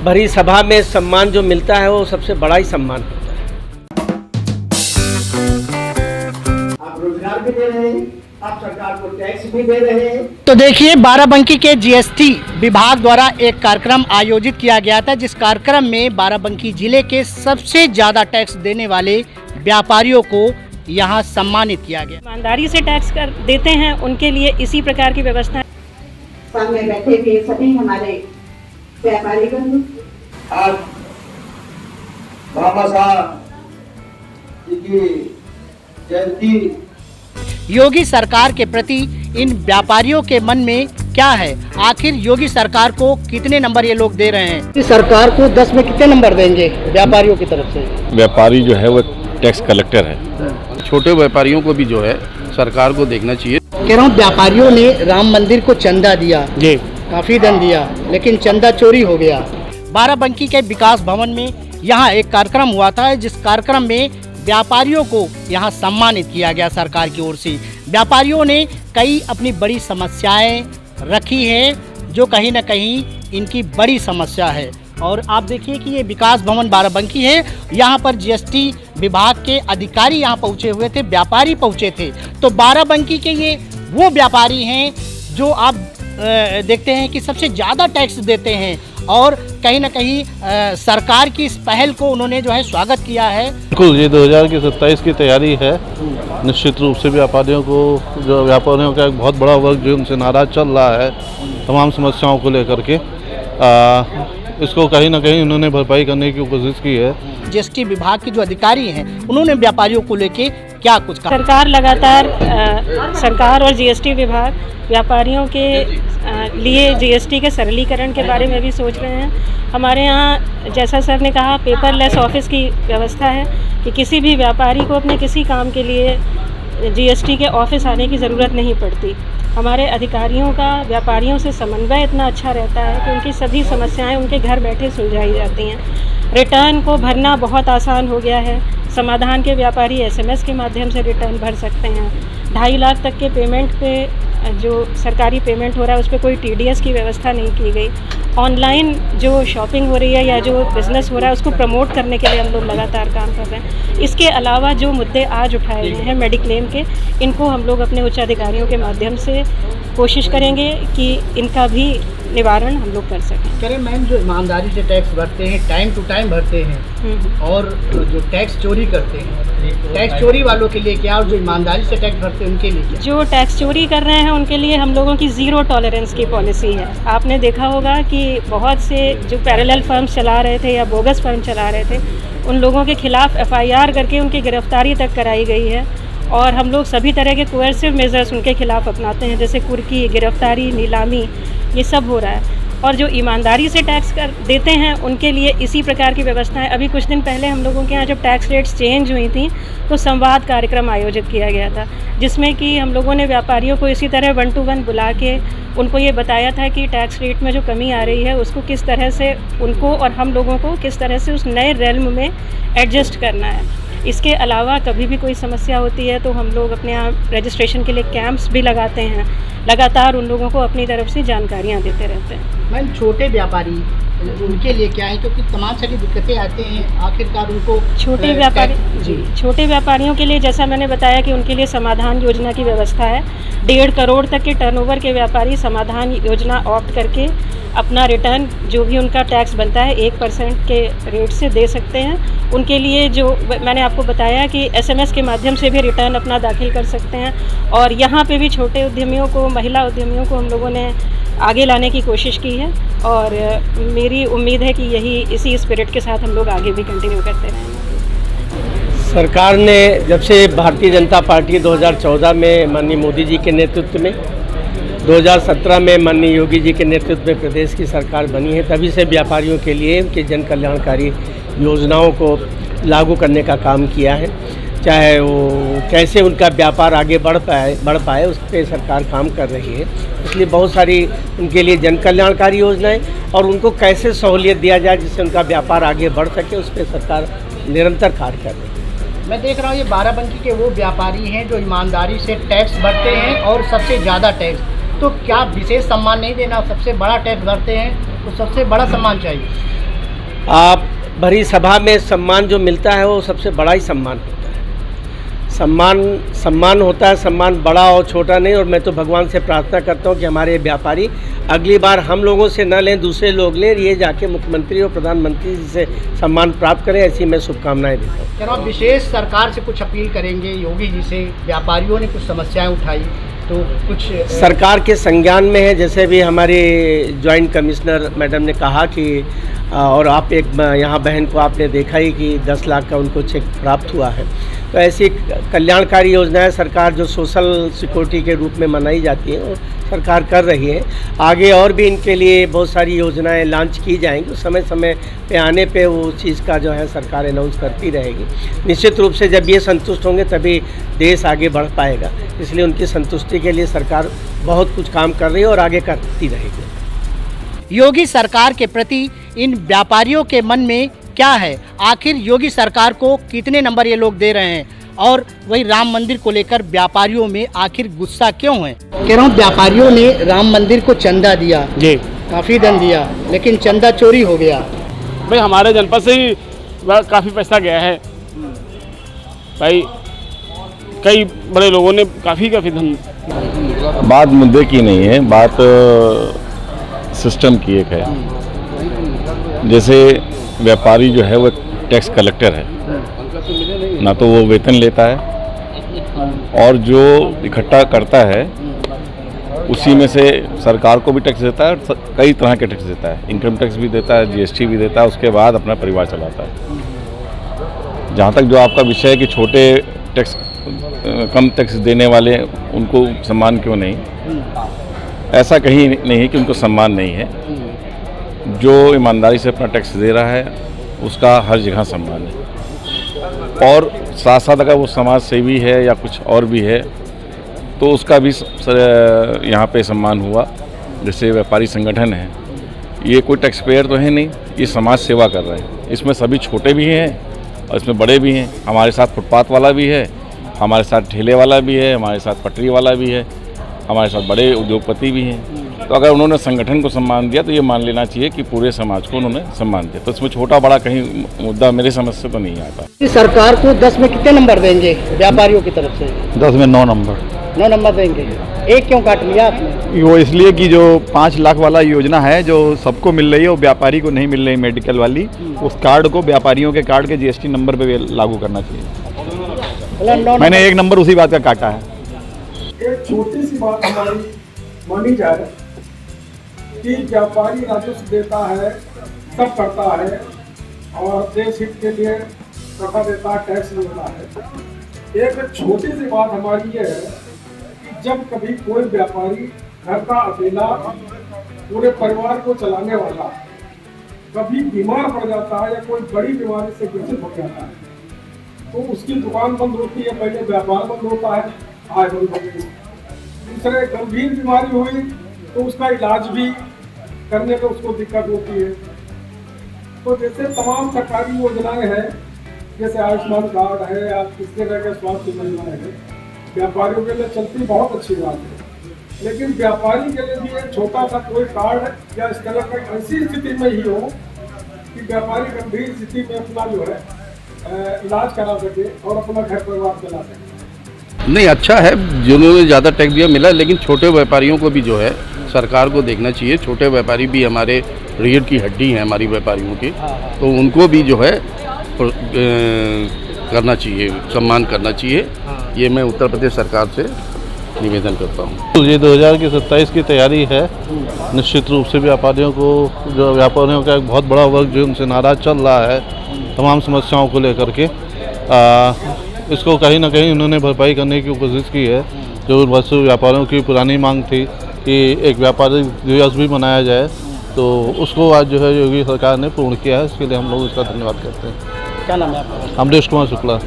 भरी सभा में सम्मान जो मिलता है वो सबसे बड़ा ही सम्मान होता है। आप रोजगार भी दे रहे हैं, आप सरकार को टैक्स भी दे रहे हैं। तो देखिए, बाराबंकी के जीएसटी विभाग द्वारा एक कार्यक्रम आयोजित किया गया था, जिस कार्यक्रम में बाराबंकी जिले के सबसे ज़्यादा टैक्स देने वाले व्यापारियों को यहाँ सम्मानित किया गया। ईमानदारी से टैक्स कर देते हैं उनके लिए इसी प्रकार की व्यवस्था। सामने बैठे हुए सभी हमारे व्यापारी बंधु, आज बाबा साहब जी की जयंती, योगी सरकार के प्रति इन व्यापारियों के मन में क्या है? आखिर योगी सरकार को कितने नंबर ये लोग दे रहे हैं? सरकार को 10 में कितने नंबर देंगे व्यापारियों की तरफ से? व्यापारी जो है वो टैक्स कलेक्टर है। छोटे व्यापारियों को भी जो है सरकार को देखना चाहिए। कह रहा हूँ, व्यापारियों ने राम मंदिर को चंदा दिया जी, काफी धन दिया, लेकिन चंदा चोरी हो गया। बाराबंकी के विकास भवन में यहाँ एक कार्यक्रम हुआ था, जिस कार्यक्रम में व्यापारियों को यहाँ सम्मानित किया गया सरकार की ओर से। व्यापारियों ने कई अपनी बड़ी समस्याएं रखी हैं, जो कहीं ना कहीं इनकी बड़ी समस्या है। और आप देखिए कि ये विकास भवन बाराबंकी है, यहाँ पर जीएसटी विभाग के अधिकारी यहाँ पहुँचे हुए थे, व्यापारी पहुँचे थे। तो बाराबंकी के ये वो व्यापारी हैं जो आप देखते हैं कि सबसे ज़्यादा टैक्स देते हैं, और कहीं ना कहीं सरकार की इस पहल को उन्होंने जो है स्वागत किया है। बिल्कुल, ये 2027 की तैयारी है। निश्चित रूप से व्यापारियों का एक बहुत बड़ा वर्ग जो उनसे नाराज चल रहा है तमाम समस्याओं को लेकर के, इसको कहीं ना कहीं उन्होंने भरपाई करने की कोशिश की है। जीएसटी विभाग के जो अधिकारी हैं, उन्होंने व्यापारियों को लेके क्या कुछ कहा? सरकार लगातार सरकार और जीएसटी विभाग व्यापारियों के लिए जीएसटी के सरलीकरण के बारे में भी सोच रहे हैं। हमारे यहाँ, जैसा सर ने कहा, पेपरलेस ऑफिस की व्यवस्था है कि किसी भी व्यापारी को अपने किसी काम के लिए जीएसटी के ऑफिस आने की ज़रूरत नहीं पड़ती। हमारे अधिकारियों का व्यापारियों से समन्वय इतना अच्छा रहता है कि उनकी सभी समस्याएं उनके घर बैठे सुलझाई जाती हैं। रिटर्न को भरना बहुत आसान हो गया है। समाधान के व्यापारी एसएमएस के माध्यम से रिटर्न भर सकते हैं। 2.5 लाख तक के पेमेंट पे, जो सरकारी पेमेंट हो रहा है, उस पर कोई टीडीएस की व्यवस्था नहीं की गई। ऑनलाइन जो शॉपिंग हो रही है या जो बिज़नेस हो रहा है, उसको प्रमोट करने के लिए हम लोग लगातार काम कर रहे हैं। इसके अलावा जो मुद्दे आज उठाए गए हैं मेडिक्लेम के, इनको हम लोग अपने उच्च अधिकारियों के माध्यम से कोशिश करेंगे कि इनका भी निवारण हम लोग कर सकें। करें मैम, जो ईमानदारी से टैक्स भरते हैं, टाइम टू टाइम भरते हैं, और जो टैक्स चोरी करते हैं, टैक्स चोरी वालों के लिए क्या, और जो ईमानदारी से टैक्स भरते हैं उनके लिए क्या? जो टैक्स चोरी कर रहे हैं उनके लिए हम लोगों की ज़ीरो टॉलरेंस की पॉलिसी है। आपने देखा होगा कि बहुत से जो पैरेलल फर्म्स चला रहे थे या बोगस फर्म चला रहे थे, उन लोगों के खिलाफ एफआईआर करके उनकी गिरफ्तारी तक कराई गई है। और हम लोग सभी तरह के कोएर्सिव मेजर्स उनके खिलाफ अपनाते हैं, जैसे कुर्की, गिरफ्तारी, नीलामी, ये सब हो रहा है। और जो ईमानदारी से टैक्स कर देते हैं उनके लिए इसी प्रकार की व्यवस्था है। अभी कुछ दिन पहले हम लोगों के यहाँ जब टैक्स रेट्स चेंज हुई थी, तो संवाद कार्यक्रम आयोजित किया गया था, जिसमें कि हम लोगों ने व्यापारियों को इसी तरह 1 to 1 बुला के उनको ये बताया था कि टैक्स रेट में जो कमी आ रही है, उसको किस तरह से उनको और हम लोगों को किस तरह से उस नए रेल्म में एडजस्ट करना है। इसके अलावा कभी भी कोई समस्या होती है तो हम लोग अपने यहाँ रजिस्ट्रेशन के लिए कैंप्स भी लगाते हैं। लगातार उन लोगों को अपनी तरफ से जानकारियाँ देते रहते हैं। मैम, छोटे व्यापारी उनके लिए क्या है, क्योंकि तमाम सारी दिक्कतें आती हैं, आखिरकार उनको छोटे व्यापारियों के लिए, जैसा मैंने बताया कि उनके लिए समाधान योजना की व्यवस्था है। 1.5 करोड़ तक के टर्नओवर के व्यापारी समाधान योजना ऑप्ट करके अपना रिटर्न, जो भी उनका टैक्स बनता है, 1% के रेट से दे सकते हैं। उनके लिए जो मैंने आपको बताया कि एसएमएस के माध्यम से भी रिटर्न अपना दाखिल कर सकते हैं। और यहाँ पे भी छोटे उद्यमियों को, महिला उद्यमियों को हम लोगों ने आगे लाने की कोशिश की है, और मेरी उम्मीद है कि इसी स्पिरिट के साथ हम लोग आगे भी कंटिन्यू करते रहेंगे। सरकार ने जब से भारतीय जनता पार्टी 2014 में माननीय मोदी जी के नेतृत्व में, 2017 में माननीय योगी जी के नेतृत्व में प्रदेश की सरकार बनी है, तभी से व्यापारियों के लिए उनके जन कल्याणकारी योजनाओं को लागू करने का काम किया है। चाहे वो कैसे उनका व्यापार आगे बढ़ पाए उस पर सरकार काम कर रही है। इसलिए बहुत सारी उनके लिए जन कल्याणकारी योजनाएं, और उनको कैसे सहूलियत दिया जाए जिससे उनका व्यापार आगे बढ़ सके, उस पर सरकार निरंतर कार्य कर रही है। मैं देख रहा हूँ ये बाराबंकी के वो व्यापारी हैं जो ईमानदारी से टैक्स भरते हैं, और सबसे ज़्यादा टैक्स, तो क्या विशेष सम्मान नहीं देना? सबसे बड़ा टैक्स भरते हैं तो सबसे बड़ा सम्मान चाहिए। आप भरी सभा में सम्मान जो मिलता है वो सबसे बड़ा ही सम्मान होता है। सम्मान होता है, सम्मान बड़ा और छोटा नहीं। और मैं तो भगवान से प्रार्थना करता हूँ कि हमारे व्यापारी अगली बार हम लोगों से न लें, दूसरे लोग लें, ये जाके मुख्यमंत्री और प्रधानमंत्री जी से सम्मान प्राप्त करें, ऐसी मैं शुभकामनाएं देता हूँ। क्या आप विशेष सरकार से कुछ अपील करेंगे? योगी जी से व्यापारियों ने कुछ समस्याएं उठाई तो कुछ सरकार के संज्ञान में है। जैसे भी हमारे जॉइंट कमिश्नर मैडम ने कहा कि और आप एक यहाँ बहन को आपने देखा ही कि 10 लाख का उनको चेक प्राप्त हुआ है। तो ऐसी कल्याणकारी योजनाएं सरकार जो सोशल सिक्योरिटी के रूप में मनाई जाती हैं वो सरकार कर रही है। आगे और भी इनके लिए बहुत सारी योजनाएं लॉन्च की जाएंगी। समय समय पे आने पे वो चीज़ का जो है सरकार अनाउंस करती रहेगी। निश्चित रूप से जब ये संतुष्ट होंगे तभी देश आगे बढ़ पाएगा। इसलिए उनकी संतुष्टि के लिए सरकार बहुत कुछ काम कर रही है और आगे करती रहेगी। योगी सरकार के प्रति इन व्यापारियों के मन में क्या है? आखिर योगी सरकार को कितने नंबर ये लोग दे रहे हैं? और वही राम मंदिर को लेकर व्यापारियों में आखिर गुस्सा क्यों है? कह रहा हूँ व्यापारियों ने राम मंदिर को चंदा दिया जी, काफ़ी धन दिया, लेकिन चंदा चोरी हो गया। भाई हमारे जनपद से ही काफ़ी पैसा गया है भाई, कई बड़े लोगों ने काफ़ी धन। बात मुद्दे की नहीं है, बात सिस्टम की एक है। जैसे व्यापारी जो है वो टैक्स कलेक्टर है, ना तो वो वेतन लेता है और जो इकट्ठा करता है उसी में से सरकार को भी टैक्स देता है और कई तरह के टैक्स देता है। इनकम टैक्स भी देता है, जीएसटी भी देता है, उसके बाद अपना परिवार चलाता है। जहाँ तक जो आपका विषय है कि छोटे टैक्स कम टैक्स देने वाले उनको सम्मान क्यों नहीं, ऐसा कहीं नहीं है कि उनको सम्मान नहीं है। जो ईमानदारी से अपना टैक्स दे रहा है उसका हर जगह सम्मान है। और साथ साथ अगर वो समाज सेवी है या कुछ और भी है तो उसका भी यहाँ पे सम्मान हुआ। जैसे व्यापारी संगठन है, ये कोई टैक्स पेयर तो है नहीं, ये समाज सेवा कर रहे हैं। इसमें सभी छोटे भी हैं और इसमें बड़े भी हैं। हमारे साथ फुटपाथ वाला भी है, हमारे साथ ठेले वाला भी है, हमारे साथ पटरी वाला भी है, हमारे साथ बड़े उद्योगपति भी हैं। तो अगर उन्होंने संगठन को सम्मान दिया तो ये मान लेना चाहिए कि पूरे समाज को उन्होंने सम्मान दिया। तो इसमें छोटा बड़ा कहीं मुद्दा मेरे समझ से तो नहीं आता। सरकार को 10 में कितने नंबर देंगे व्यापारियों की तरफ से? 10 में 9 नंबर। 9 नंबर देंगे। एक क्यों काट लिया आपने? वो इसलिए कि जो 5 लाख वाला योजना है जो सबको मिल रही है वो व्यापारी को नहीं मिल रही मेडिकल वाली, उस कार्ड को व्यापारियों के कार्ड के जीएसटी नंबर पे लागू करना चाहिए। मैंने 1 नंबर उसी बात का काटा है। एक छोटी सी बात हमारी मानी जाए कि व्यापारी राजस्व देता है, सब करता है और देश हित के लिए टका देता है, टैक्स देता है। एक छोटी सी बात हमारी ये है कि जब कभी कोई व्यापारी घर का अकेला पूरे परिवार को चलाने वाला कभी बीमार पड़ जाता है या कोई बड़ी बीमारी से ग्रसित हो जाता है तो उसकी दुकान बंद होती है, पहले व्यापार बंद होता है, आय बंद हो गई। दूसरे गंभीर बीमारी हुई तो उसका इलाज भी करने में उसको दिक्कत होती है। तो जैसे तमाम सरकारी योजनाएं हैं, जैसे आयुष्मान कार्ड है या किस तरह के स्वास्थ्य योजनाएं हैं, व्यापारियों के लिए चलती बहुत अच्छी बात है। लेकिन व्यापारी के लिए भी एक छोटा सा कोई कार्ड या इस तरह की ऐसी स्थिति में ही हो कि व्यापारी गंभीर स्थिति में अपना जो है इलाज करा सके और अपना घर परिवार चला सके। नहीं, अच्छा है जिन्होंने ज़्यादा टैक्स दिया मिला, लेकिन छोटे व्यापारियों को भी जो है सरकार को देखना चाहिए। छोटे व्यापारी भी हमारे रीढ़ की हड्डी हैं हमारी व्यापारियों की, तो उनको भी जो है करना चाहिए, सम्मान करना चाहिए। ये मैं उत्तर प्रदेश सरकार से निवेदन करता हूँ। तो ये 2027 की तैयारी है। निश्चित रूप से व्यापारियों का एक बहुत बड़ा वर्ग जो उनसे नाराज़ चल रहा है तमाम समस्याओं को लेकर के, इसको कहीं ना कहीं उन्होंने भरपाई करने की कोशिश की है। जो वस्तु व्यापारियों की पुरानी मांग थी कि एक व्यापारी दिवस भी मनाया जाए, तो उसको आज जो है योगी सरकार ने पूर्ण किया है। इसके लिए हम लोग इसका धन्यवाद करते हैं। क्या नाम है आपका? अमरीश कुमार शुक्ला।